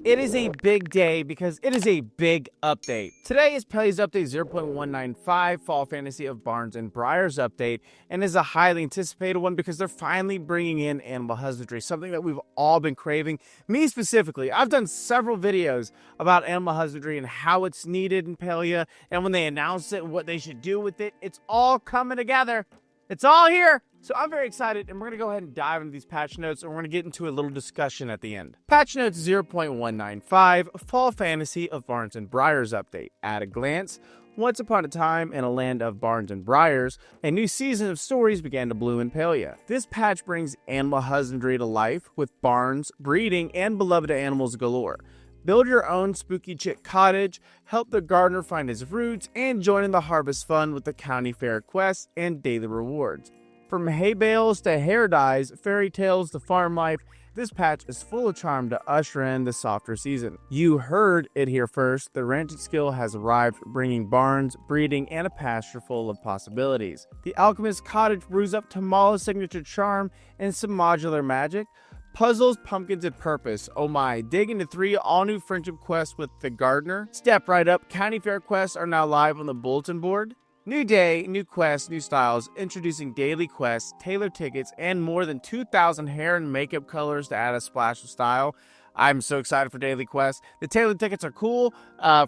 It is a big day because it is a big update. Today is Palia's update 0.195 Fall Fantasy of Barns and Briars update, and is a highly anticipated one because they're finally bringing in animal husbandry, something that we've all been craving. Me specifically, I've done several videos about animal husbandry and how it's needed in Palia, and when they announce it and what they should do with it, it's all coming together. It's all here. So I'm very excited, and we're going to go ahead and dive into these patch notes, and we're going to get into a little discussion at the end. Patch notes 0.195, Fall Fantasy of Barns and Briars update. At a glance, once upon a time in a land of barns and briars, a new season of stories began to bloom in Palia. This patch brings animal husbandry to life with barns, breeding, and beloved animals galore. Build your own spooky-chic cottage, help the gardener find his roots, and join in the harvest fun with the county fair quests and daily rewards. From hay bales to hair dyes, fairy tales to farm life, this patch is full of charm to usher in the softer season. You heard it here first, the ranching skill has arrived, bringing barns, breeding, and a pasture full of possibilities. The Alchemist Cottage brews up Tamala's signature charm and some modular magic. Puzzles, pumpkins, and purpose. Oh my, dig into 3 all-new friendship quests with the gardener. Step right up, county fair quests are now live on the bulletin board. New day, new quests, new styles, introducing daily quests, Tailor Tickets, and more than 2,000 hair and makeup colors to add a splash of style. I'm so excited for daily quests. The Tailor Tickets are cool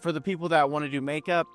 for the people that want to do makeup.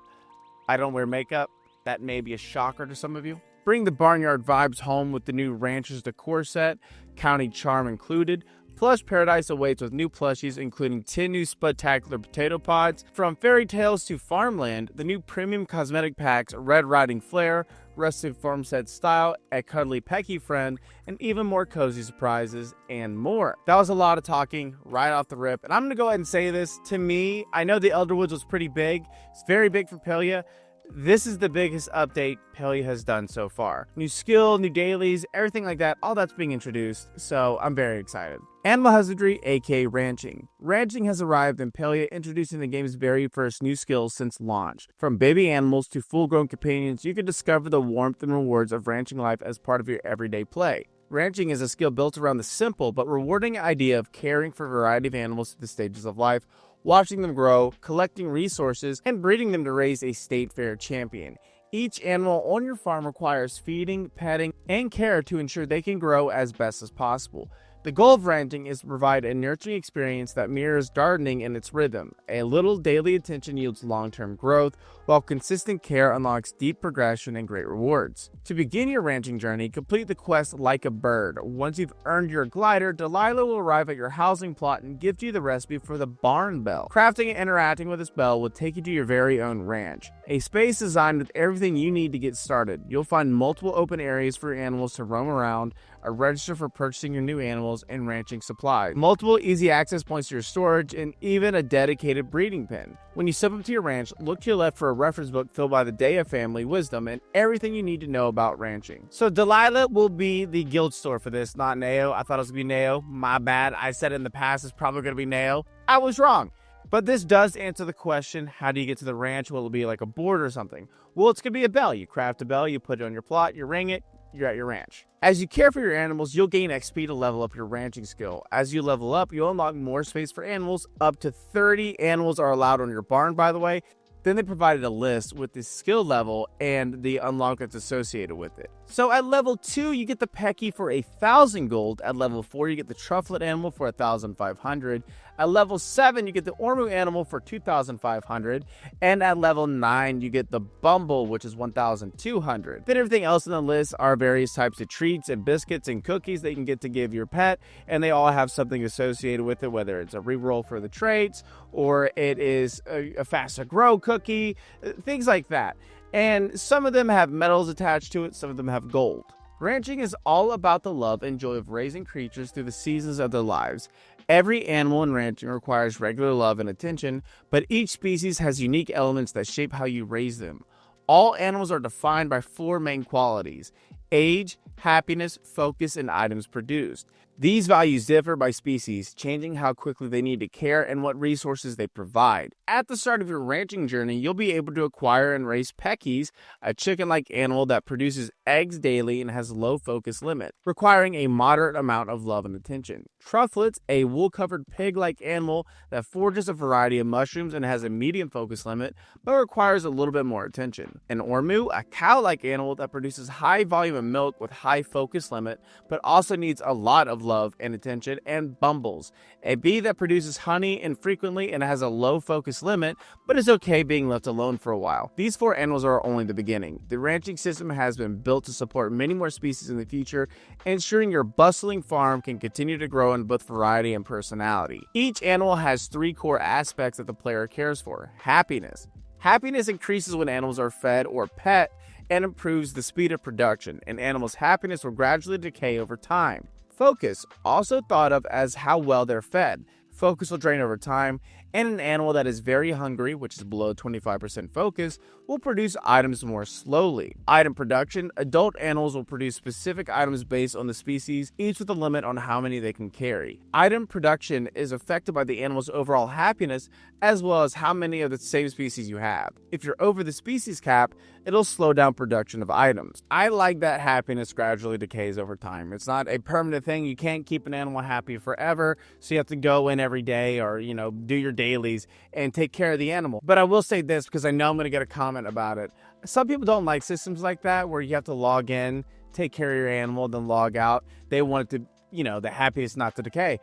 I don't wear makeup. That may be a shocker to some of you. Bring the barnyard vibes home with the new Rancher's Decor set, county charm included. Plush paradise awaits with new plushies, including 10 new spectacular potato pods. From fairy tales to farmland, the new premium cosmetic packs, Red Riding Flair, rustic farmstead style, a cuddly Pecky friend, and even more cozy surprises and more. That was a lot of talking right off the rip, and I'm going to go ahead and say this. To me, I know the Elderwoods was pretty big. It's very big for Palia. This is the biggest update Palia has done so far. New skill, new dailies, everything like that, all that's being introduced, so I'm very excited. Animal husbandry, aka ranching. Ranching has arrived in Palia, introducing the game's very first new skills since launch. From baby animals to full-grown companions, you can discover the warmth and rewards of ranching life as part of your everyday play. Ranching is a skill built around the simple but rewarding idea of caring for a variety of animals through the stages of life, watching them grow, collecting resources, and breeding them to raise a state fair champion. Each animal on your farm requires feeding, petting, and care to ensure they can grow as best as possible. The goal of ranching is to provide a nurturing experience that mirrors gardening in its rhythm. A little daily attention yields long-term growth, while consistent care unlocks deep progression and great rewards. To begin your ranching journey, complete the quest Like a Bird. Once you've earned your glider, Delilah will arrive at your housing plot and gift you the recipe for the barn bell. Crafting and interacting with this bell will take you to your very own ranch. A space designed with everything you need to get started. You'll find multiple open areas for your animals to roam around, a register for purchasing your new animals, and ranching supplies, multiple easy access points to your storage, and even a dedicated breeding pen. When you step up to your ranch, look to your left for a reference book filled by the Day of Family Wisdom and everything you need to know about ranching. So Delilah will be the guild store for this, not Nao. I thought it was going to be Nao. My bad. I said in the past it's probably going to be Nao. I was wrong. But this does answer the question, how do you get to the ranch? Will it be like a board or something? Well, it's going to be a bell. You craft a bell, you put it on your plot, you ring it, you're at your ranch. As you care for your animals, you'll gain XP to level up your ranching skill. As you level up, you'll unlock more space for animals. Up to 30 animals are allowed on your barn, by the way. Then they provided a list with the skill level and the unlock that's associated with it. So at level 2, you get the Pecky for 1,000 gold. At level 4, you get the Trufflet animal for 1,500. At level 7, you get the Ormu animal for 2,500. And at level 9, you get the Bumble, which is 1,200. Then everything else in the list are various types of treats and biscuits and cookies that you can get to give your pet. And they all have something associated with it, whether it's a reroll for the traits or it is a faster grow cookie, things like that. And some of them have metals attached to it, some of them have gold. Ranching is all about the love and joy of raising creatures through the seasons of their lives. Every animal in ranching requires regular love and attention, but each species has unique elements that shape how you raise them. All animals are defined by 4 main qualities: age, happiness, focus, and items produced. These values differ by species, changing how quickly they need to care and what resources they provide. At the start of your ranching journey, you'll be able to acquire and raise peckies, a chicken-like animal that produces eggs daily and has low focus limit, requiring a moderate amount of love and attention. Trufflets, a wool-covered pig-like animal that forages a variety of mushrooms and has a medium focus limit, but requires a little bit more attention. An ormu, a cow-like animal that produces high volume of milk with high focus limit, but also needs a lot of love and attention. And bumbles, a bee that produces honey infrequently and has a low focus limit, but is okay being left alone for a while. These 4 animals are only the beginning. The ranching system has been built to support many more species in the future, ensuring your bustling farm can continue to grow in both variety and personality. Each animal has 3 core aspects that the player cares for. Happiness. Happiness increases when animals are fed or pet and improves the speed of production. An animal's happiness will gradually decay over time. Focus, also thought of as how well they're fed. Focus will drain over time, and an animal that is very hungry, which is below 25% focus, will produce items more slowly. Item production, adult animals will produce specific items based on the species, each with a limit on how many they can carry. Item production is affected by the animal's overall happiness, as well as how many of the same species you have. If you're over the species cap, it'll slow down production of items. I like that happiness gradually decays over time. It's not a permanent thing. You can't keep an animal happy forever, so you have to go in every day or, do your dailies and take care of the animal. But I will say this, because I know I'm going to get a comment about it. Some people don't like systems like that where you have to log in, take care of your animal, then log out. They want it to, the happiness not to decay.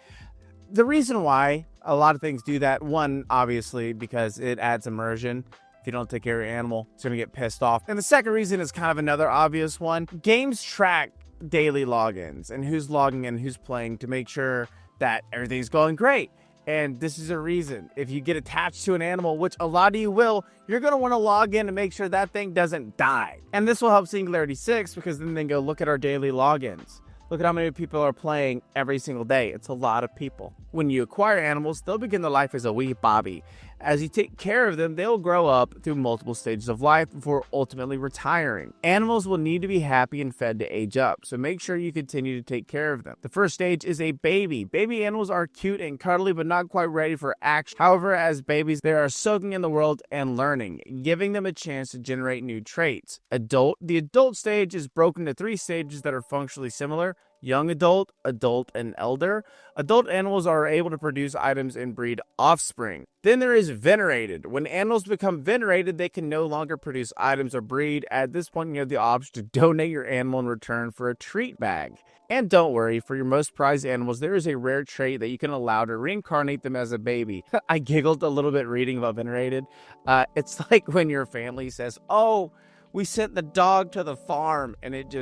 The reason why a lot of things do that, one, obviously, because it adds immersion. If you don't take care of your animal, it's going to get pissed off. And the second reason is kind of another obvious one. Games track daily logins and who's logging in, who's playing, to make sure that everything's going great. And this is a reason. If you get attached to an animal, which a lot of you will, you're going to want to log in and make sure that thing doesn't die. And this will help Singularity 6, because then they go look at our daily logins. Look at how many people are playing every single day. It's a lot of people. When you acquire animals, they'll begin their life as a wee Bobby. As you take care of them, they'll grow up through multiple stages of life before ultimately retiring. Animals will need to be happy and fed to age up, so make sure you continue to take care of them. The first stage is a baby. Baby animals are cute and cuddly, but not quite ready for action. However, as babies, they are soaking in the world and learning, giving them a chance to generate new traits. The adult stage is broken into 3 stages that are functionally similar: young adult, adult, and elder. Adult animals are able to produce items and breed offspring. Then there is venerated. When animals become venerated, they can no longer produce items or breed. At this point, you have the option to donate your animal in return for a treat bag. And don't worry, for your most prized animals, there is a rare trait that you can allow to reincarnate them as a baby. I giggled a little bit reading about venerated. It's like when your family says, "Oh, we sent the dog to the farm," and it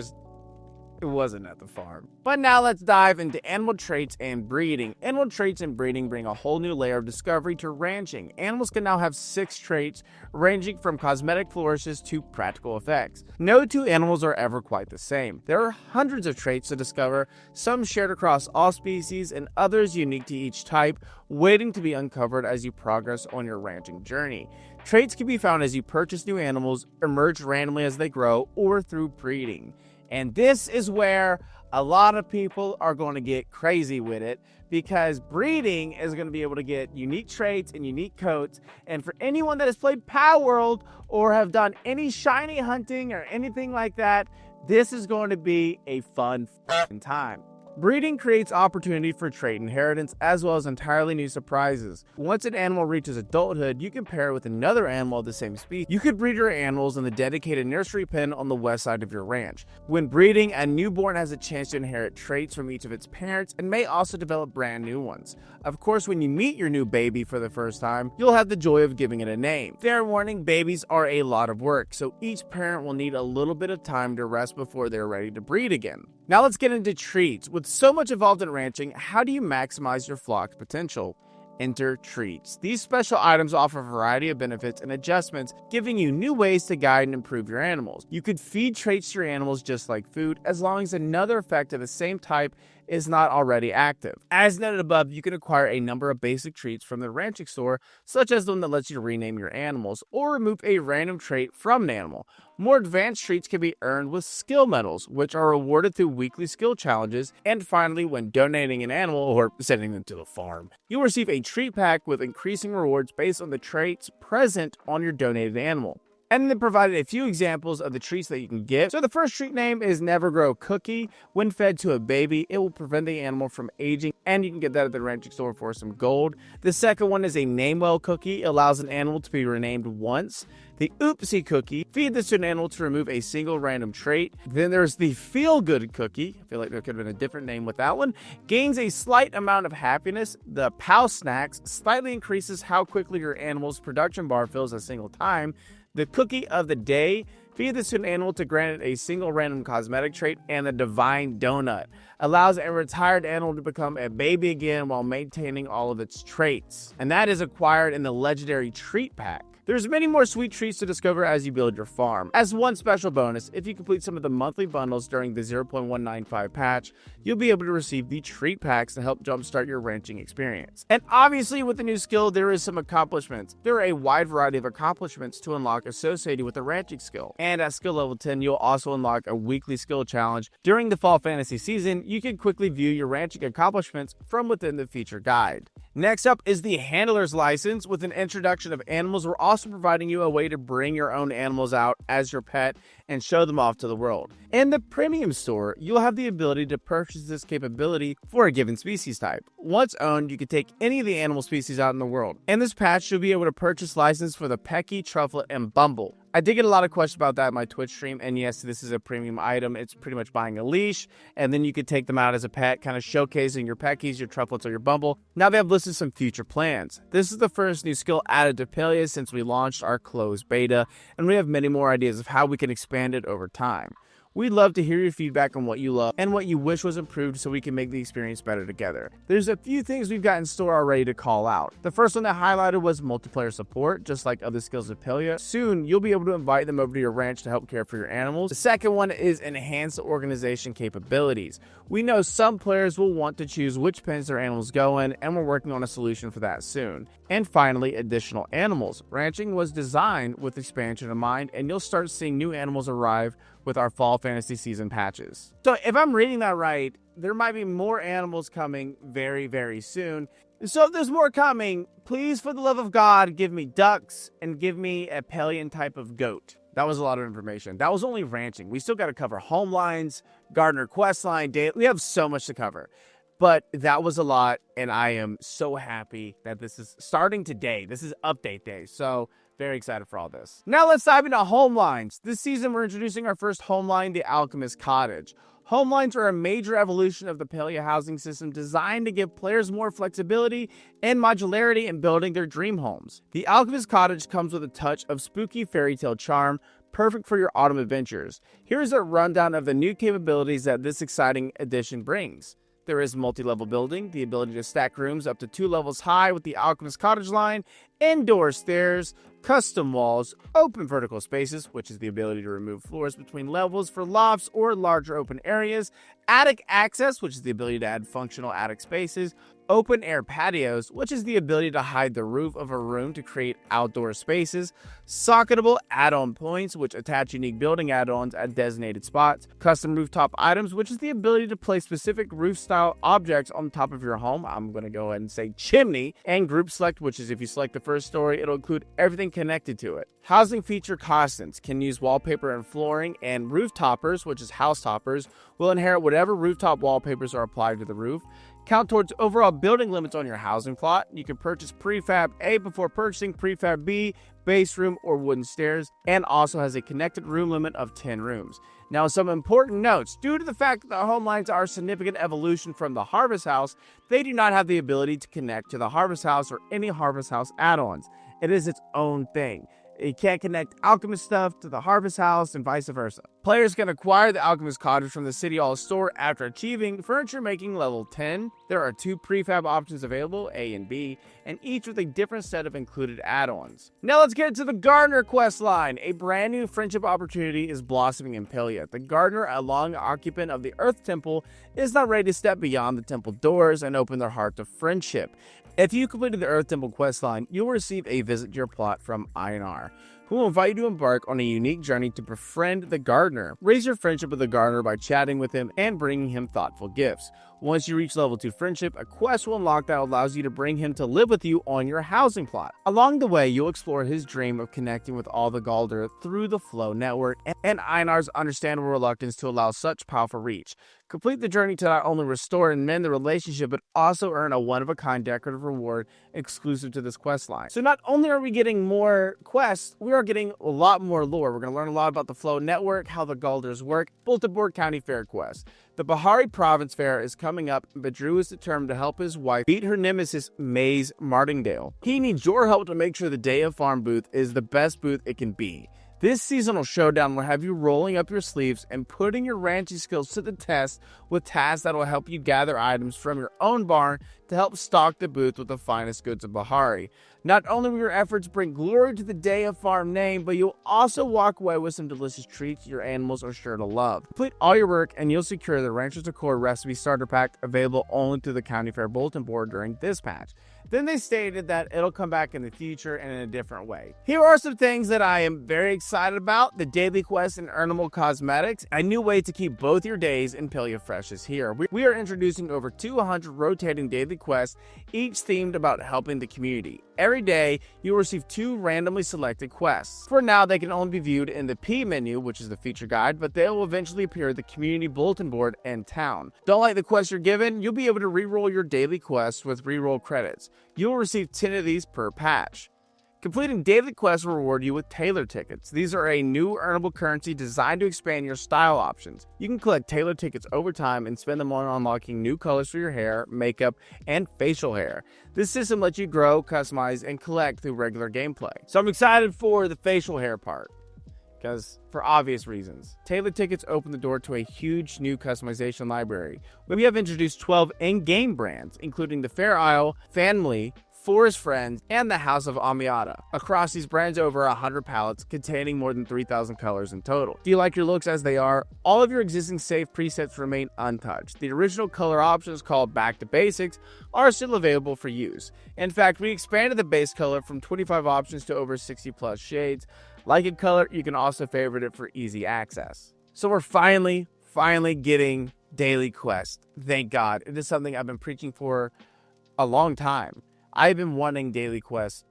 wasn't at the farm. But now let's dive into animal traits and breeding. Animal traits and breeding bring a whole new layer of discovery to ranching. Animals can now have 6 traits, ranging from cosmetic flourishes to practical effects. No 2 animals are ever quite the same. There are hundreds of traits to discover, some shared across all species and others unique to each type, waiting to be uncovered as you progress on your ranching journey. Traits can be found as you purchase new animals, emerge randomly as they grow, or through breeding. And this is where a lot of people are going to get crazy with it, because breeding is going to be able to get unique traits and unique coats. And for anyone that has played Power World or have done any shiny hunting or anything like that, this is going to be a fun time. Breeding creates opportunity for trait inheritance as well as entirely new surprises. Once an animal reaches adulthood, you can pair it with another animal of the same species. You could breed your animals in the dedicated nursery pen on the west side of your ranch. When breeding, a newborn has a chance to inherit traits from each of its parents and may also develop brand new ones. Of course, when you meet your new baby for the first time, you'll have the joy of giving it a name. Fair warning, babies are a lot of work, so each parent will need a little bit of time to rest before they're ready to breed again. Now let's get into treats. With so much involved in ranching, how do you maximize your flock's potential? Enter treats. These special items offer a variety of benefits and adjustments, giving you new ways to guide and improve your animals. You could feed traits to your animals just like food, as long as another effect of the same type is not already active. As noted above, you can acquire a number of basic traits from the ranching store, such as the one that lets you rename your animals or remove a random trait from an animal. More advanced traits can be earned with skill medals, which are awarded through weekly skill challenges. And finally, when donating an animal or sending them to the farm, you'll receive a treat pack with increasing rewards based on the traits present on your donated animal. And then provided a few examples of the treats that you can get. So the first treat name is Never Grow Cookie. When fed to a baby, it will prevent the animal from aging, and you can get that at the ranching store for some gold. The second one is a Namewell Cookie. It allows an animal to be renamed once. The Oopsie Cookie, feed this to an animal to remove a single random trait. Then there's the Feel Good Cookie. I feel like there could have been a different name with that one. Gains a slight amount of happiness. The Pow Snacks slightly increases how quickly your animal's production bar fills a single time. The Cookie of the Day, feed this to an animal to grant it a single random cosmetic trait. And the Divine Donut allows a retired animal to become a baby again while maintaining all of its traits. And that is acquired in the Legendary Treat Pack. There's many more sweet treats to discover as you build your farm. As one special bonus, if you complete some of the monthly bundles during the 0.195 patch, you'll be able to receive the treat packs to help jumpstart your ranching experience. And obviously with the new skill, there is some accomplishments. There are a wide variety of accomplishments to unlock associated with the ranching skill. And at skill level 10, you'll also unlock a weekly skill challenge. During the fall fantasy season, you can quickly view your ranching accomplishments from within the feature guide. Next up is the Handler's License. With an introduction of animals, we're also providing you a way to bring your own animals out as your pet and show them off to the world. In the Premium Store, you'll have the ability to purchase this capability for a given species type. Once owned, you can take any of the animal species out in the world. In this patch, you'll be able to purchase license for the Pecky, Trufflet, and Bumble. I did get a lot of questions about that in my Twitch stream, and yes, this is a premium item. It's pretty much buying a leash, and then you could take them out as a pet, kind of showcasing your Peckies, your Trufflets, or your Bumble. Now they have listed some future plans. This is the first new skill added to Palia since we launched our closed beta, and we have many more ideas of how we can expand it over time. We'd love to hear your feedback on what you love and what you wish was improved so we can make the experience better together. There's a few things we've got in store already to call out. The first one that highlighted was multiplayer support, just like other skills of Palia. Soon, you'll be able to invite them over to your ranch to help care for your animals. The second one is enhanced organization capabilities. We know some players will want to choose which pens their animals go in, and we're working on a solution for that soon. And finally, additional animals. Ranching was designed with expansion in mind, and you'll start seeing new animals arrive with our fall fantasy season patches. So if I'm reading that right, there might be more animals coming very, very soon. So if there's more coming, please, for the love of God, give me ducks and give me a Pelian type of goat. That was a lot of information. That was only ranching. We still got to cover home lines, gardener quest line, we have so much to cover. But that was a lot, and I am so happy that this is starting today. This is update day, so very excited for all this. Now let's dive into home lines. This season, we're introducing our first home line, the Alchemist Cottage. Home lines are a major evolution of the Palia housing system designed to give players more flexibility and modularity in building their dream homes. The Alchemist Cottage comes with a touch of spooky fairy tale charm, perfect for your autumn adventures. Here's a rundown of the new capabilities that this exciting addition brings. There is multi-level building, the ability to stack rooms up to 2 levels high with the Alchemist Cottage line, indoor stairs, custom walls, open vertical spaces, which is the ability to remove floors between levels for lofts or larger open areas, attic access, which is the ability to add functional attic spaces, open air patios, which is the ability to hide the roof of a room to create outdoor spaces, socketable add-on points, which attach unique building add-ons at designated spots, custom rooftop items, which is the ability to place specific roof-style objects on top of your home. I'm going to go ahead and say chimney, and group select, which is if you select the first story, it'll include everything connected to it. Housing feature constants can use wallpaper and flooring, and roof toppers, which is house toppers, will inherit whatever rooftop wallpapers are applied to the roof. Count towards overall building limits on your housing plot. You can purchase prefab A before purchasing prefab B, base room, or wooden stairs, and also has a connected room limit of 10 rooms. Now, some important notes. Due to the fact that the home lines are a significant evolution from the Harvest House, they do not have the ability to connect to the Harvest House or any Harvest House add-ons. It is its own thing. You can't connect Alchemist stuff to the Harvest House and vice versa. Players can acquire the Alchemist Cottage from the City Hall store after achieving furniture making level 10. There are 2 prefab options available, A and B, and each with a different set of included add-ons. Now let's get to the Gardener quest line. A brand new friendship opportunity is blossoming in Palia. The Gardener, a long occupant of the Earth Temple, is not ready to step beyond the temple doors and open their heart to friendship. If you completed the Earth Temple questline, you'll receive a visit to your plot from Einar, who will invite you to embark on a unique journey to befriend the Gardener. Raise your friendship with the Gardener by chatting with him and bringing him thoughtful gifts. Once you reach level 2 friendship, a quest will unlock that allows you to bring him to live with you on your housing plot. Along the way, you'll explore his dream of connecting with all the Galder through the Flow network and Einar's understandable reluctance to allow such powerful reach. Complete the journey to not only restore and mend the relationship, but also earn a one-of-a-kind decorative reward exclusive to this quest line. So not only are we getting more quests, we are getting a lot more lore. We're going to learn a lot about the Flow network, how the Galders work, Bulletin Board County Fair quest. The Bahari Province Fair is coming up, but Drew is determined to help his wife beat her nemesis, Maze Martingale. He needs your help to make sure the Day of Farm booth is the best booth it can be. This seasonal showdown will have you rolling up your sleeves and putting your ranching skills to the test with tasks that will help you gather items from your own barn to help stock the booth with the finest goods of Bahari. Not only will your efforts bring glory to the Day of Farm name, but you'll also walk away with some delicious treats your animals are sure to love. Complete all your work and you'll secure the Rancher's Decor Recipe Starter Pack available only through the County Fair Bulletin Board during this patch. Then they stated that it'll come back in the future and in a different way. Here are some things that I am very excited about. The daily quest and earnable cosmetics. A new way to keep both your days in Palia fresh is here. We are introducing over 200 rotating daily quests, each themed about helping the community. Every day, you'll receive 2 randomly selected quests. For now, they can only be viewed in the P menu, which is the feature guide, but they will eventually appear at the community bulletin board and town. Don't like the quest you're given? You'll be able to reroll your daily quests with reroll credits. You'll receive 10 of these per patch. Completing daily quests will reward you with Tailor Tickets. These are a new earnable currency designed to expand your style options. You can collect Tailor Tickets over time and spend them on unlocking new colors for your hair, makeup, and facial hair. This system lets you grow, customize, and collect through regular gameplay. So I'm excited for the facial hair part, because for obvious reasons. Tailor Tickets open the door to a huge new customization library. We have introduced 12 in-game brands, including the Fair Isle, Family, Forest Friends, and the House of Amiata. Across these brands, over 100 palettes containing more than 3,000 colors in total. Do you like your looks as they are? All of your existing save presets remain untouched. The original color options, called Back to Basics, are still available for use. In fact, we expanded the base color from 25 options to over 60 plus shades. Like a color, you can also favorite it for easy access. So we're finally getting daily quests. Thank God. It is something I've been preaching for a long time. I've been wanting daily quests.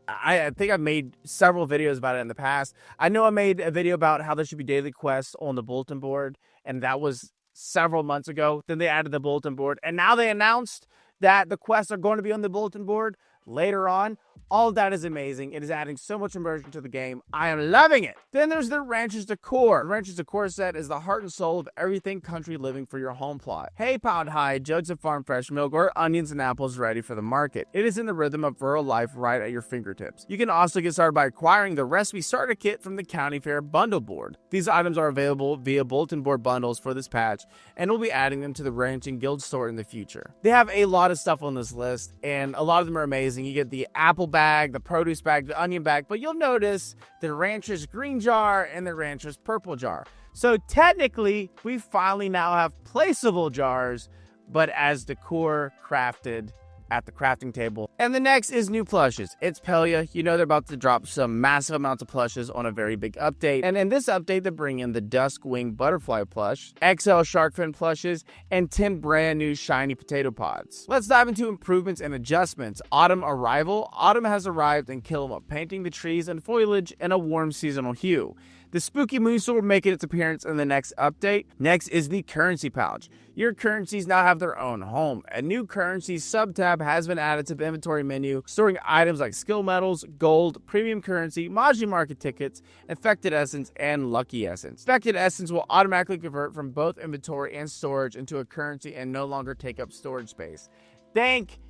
I think I've made several videos about it in the past. I know I made a video about how there should be daily quests on the bulletin board, and that was several months ago. Then they added the bulletin board, and now they announced that the quests are going to be on the bulletin board later on. All of that is amazing. It is adding so much immersion to the game. I am loving it. Then there's the Rancher's Decor. The Rancher's Decor set is the heart and soul of everything country living for your home plot. Hay piled high, jugs of farm fresh milk, or onions and apples ready for the market. It is in the rhythm of rural life right at your fingertips. You can also get started by acquiring the Recipe Starter Kit from the County Fair Bundle Board. These items are available via bulletin board bundles for this patch, and we'll be adding them to the Ranching Guild store in the future. They have a lot of stuff on this list, and a lot of them are amazing. You get the apple bag, the produce bag, the onion bag, but you'll notice the Rancher's green jar and the Rancher's purple jar. So technically, we finally now have placeable jars, but as decor crafted at the crafting table. And the next is new plushes. It's Palia. You know they're about to drop some massive amounts of plushes on a very big update. And in this update, they bring in the Dusk Wing Butterfly plush, XL Shark Fin plushes, and 10 brand new shiny potato pods. Let's dive into improvements and adjustments. Autumn arrival. Autumn has arrived in Kilima, painting the trees and foliage in a warm seasonal hue. The spooky moon sword will make its appearance in the next update. Next is the currency pouch. Your currencies now have their own home. A new currency sub-tab has been added to the inventory menu, storing items like skill medals, gold, premium currency, Maji market tickets, infected essence, and lucky essence. Infected essence will automatically convert from both inventory and storage into a currency and no longer take up storage space. Thank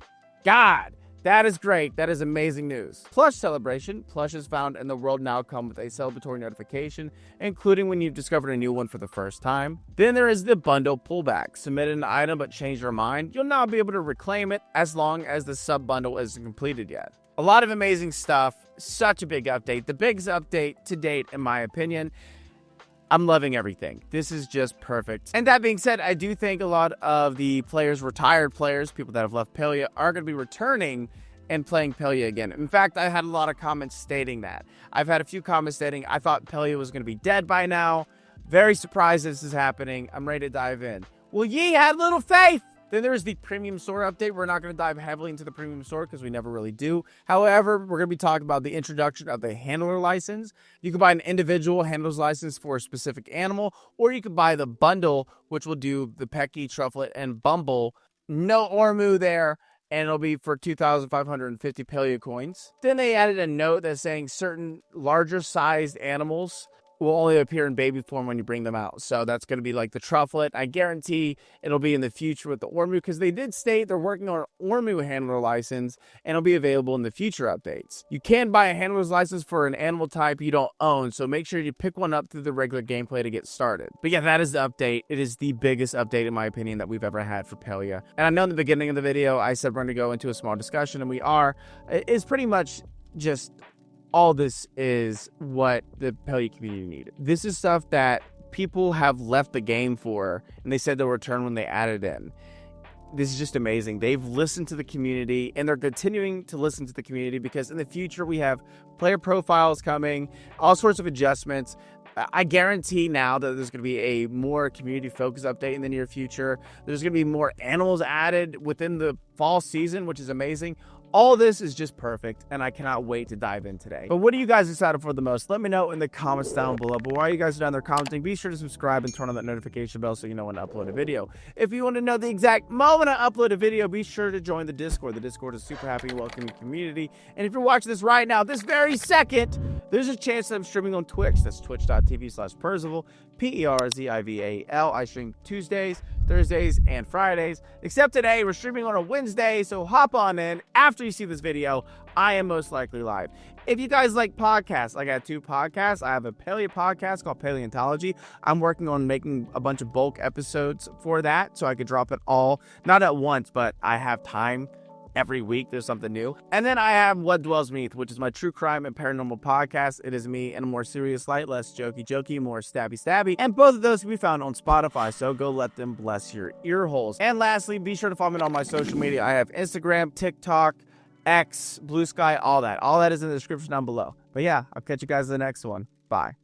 God. That is great. That is amazing news. Plush celebration. Plushes found in the world now come with a celebratory notification, including when you've discovered a new one for the first time. Then there is the bundle pullback. Submit an item but change your mind. You'll now be able to reclaim it as long as the sub bundle isn't completed yet. A lot of amazing stuff. Such a big update. The biggest update to date, in my opinion. I'm loving everything. This is just perfect. And that being said, I do think a lot of the players, retired players, people that have left Palia, are going to be returning and playing Palia again. In fact, I had a lot of comments stating that. I've had a few comments stating I thought Palia was going to be dead by now. Very surprised this is happening. I'm ready to dive in. Well, ye had little faith. Then there's the premium store update. We're not going to dive heavily into the premium store because we never really do. However, we're going to be talking about the introduction of the handler license. You can buy an individual handler's license for a specific animal, or you can buy the bundle, which will do the Pecky, Trufflet, and Bumble. No Ormu there, and it'll be for 2,550 Palia coins. Then they added a note that's saying certain larger sized animals will only appear in baby form when you bring them out. So that's going to be like the Trufflet. I guarantee it'll be in the future with the Ormu, because they did state they're working on an Ormu handler license and it'll be available in the future updates. You can buy a handler's license for an animal type you don't own, so make sure you pick one up through the regular gameplay to get started. But yeah, that is the update. It is the biggest update, in my opinion, that we've ever had for Palia. And I know in the beginning of the video, I said we're going to go into a small discussion, and we are. It's pretty much just all this is what the Palia community needed. This is stuff that people have left the game for, and they said they'll return when they add it in. This is just amazing. They've listened to the community, and they're continuing to listen to the community, because in the future we have player profiles coming, all sorts of adjustments. I guarantee now that there's going to be a more community-focused update in the near future. There's going to be more animals added within the fall season, which is amazing. All this is just perfect, and I cannot wait to dive in today. But what are you guys excited for the most? Let me know in the comments down below. But while you guys are down there commenting, be sure to subscribe and turn on that notification bell so you know when to upload a video. If you want to know the exact moment I upload a video, be sure to join the Discord. The Discord is super happy and welcoming community. And if you're watching this right now, this very second, there's a chance that I'm streaming on Twitch. That's twitch.tv/Perzival, Perzival. I stream Tuesdays, Thursdays, and Fridays. Except today, we're streaming on a Wednesday, so hop on in. After you see this video, I am most likely live. If you guys like podcasts, I got 2 podcasts. I have a Palia podcast called Paleontology. I'm working on making a bunch of bulk episodes for that, so I could drop it all, not at once, but I have time. Every week there's something new. And then I have What Dwells Beneath, which is my true crime and paranormal podcast. It is me in a more serious light, less jokey, more stabby. And both of those can be found on Spotify, so go let them bless your ear holes. And lastly, be sure to follow me on my social media. I have Instagram, TikTok, X, Blue Sky, all that. All that is in the description down below. But yeah, I'll catch you guys in the next one. Bye.